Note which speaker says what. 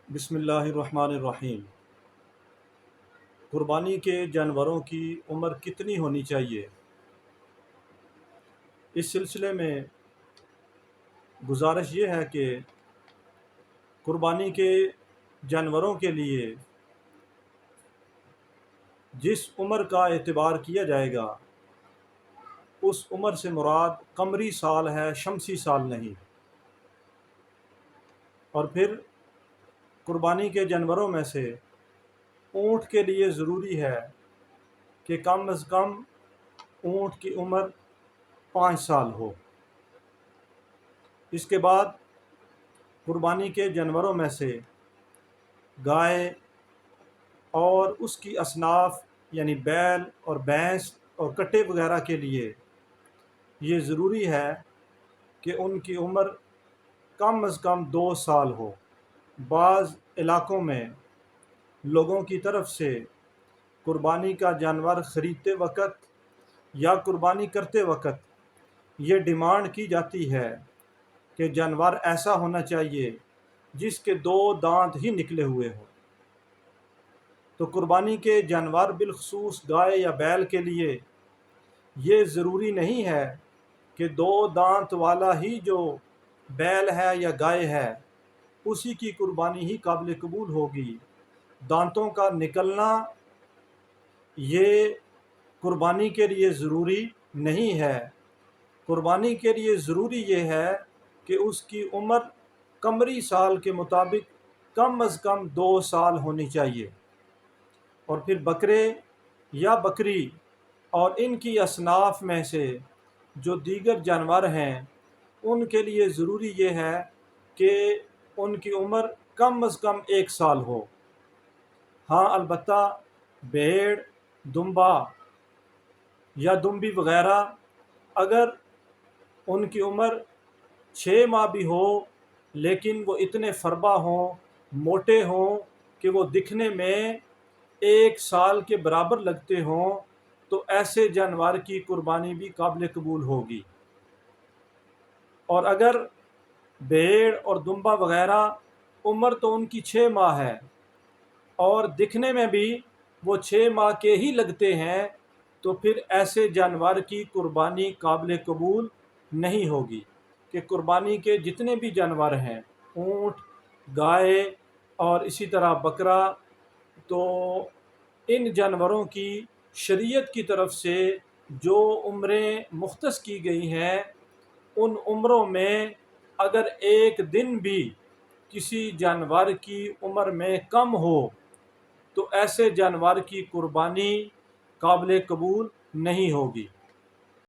Speaker 1: بسم اللہ الرحمن الرحیم۔ قربانی کے جانوروں کی عمر کتنی ہونی چاہیے؟ اس سلسلے میں گزارش یہ ہے کہ قربانی کے جانوروں کے لیے جس عمر کا اعتبار کیا جائے گا اس عمر سے مراد قمری سال ہے، شمسی سال نہیں۔ اور پھر قربانی کے جانوروں میں سے اونٹ کے لیے ضروری ہے کہ کم از کم اونٹ کی عمر 5 سال ہو۔ اس کے بعد قربانی کے جانوروں میں سے گائے اور اس کی اصناف یعنی بیل اور بھینس اور کٹے وغیرہ کے لیے یہ ضروری ہے کہ ان کی عمر کم از کم 2 سال ہو۔ بعض علاقوں میں لوگوں کی طرف سے قربانی کا جانور خریدتے وقت یا قربانی کرتے وقت یہ ڈیمانڈ کی جاتی ہے کہ جانور ایسا ہونا چاہیے جس کے 2 دانت ہی نکلے ہوئے ہوں۔ تو قربانی کے جانور بالخصوص گائے یا بیل کے لیے یہ ضروری نہیں ہے کہ 2 دانت والا ہی جو بیل ہے یا گائے ہے اسی کی قربانی ہی قابل قبول ہوگی۔ دانتوں کا نکلنا یہ قربانی کے لیے ضروری نہیں ہے۔ قربانی کے لیے ضروری یہ ہے کہ اس کی عمر قمری سال کے مطابق کم از کم 2 سال ہونی چاہیے۔ اور پھر بکرے یا بکری اور ان کی اصناف میں سے جو دیگر جانور ہیں ان کے لیے ضروری یہ ہے کہ ان کی عمر کم از کم 1 سال ہو۔ ہاں البتہ بھیڑ، دمبا یا دمبی وغیرہ اگر ان کی عمر 6 ماہ بھی ہو لیکن وہ اتنے فربا ہوں، موٹے ہوں کہ وہ دکھنے میں 1 سال کے برابر لگتے ہوں تو ایسے جانور کی قربانی بھی قابل قبول ہوگی۔ اور اگر بھیڑ اور دمبا وغیرہ عمر تو ان کی 6 ماہ ہے اور دکھنے میں بھی وہ 6 ماہ کے ہی لگتے ہیں تو پھر ایسے جانور کی قربانی قابل قبول نہیں ہوگی۔ کہ قربانی کے جتنے بھی جانور ہیں، اونٹ، گائے اور اسی طرح بکرا، تو ان جانوروں کی شریعت کی طرف سے جو عمریں مختص کی گئی ہیں ان عمروں میں اگر 1 دن بھی کسی جانور کی عمر میں کم ہو تو ایسے جانور کی قربانی قابل قبول نہیں ہوگی۔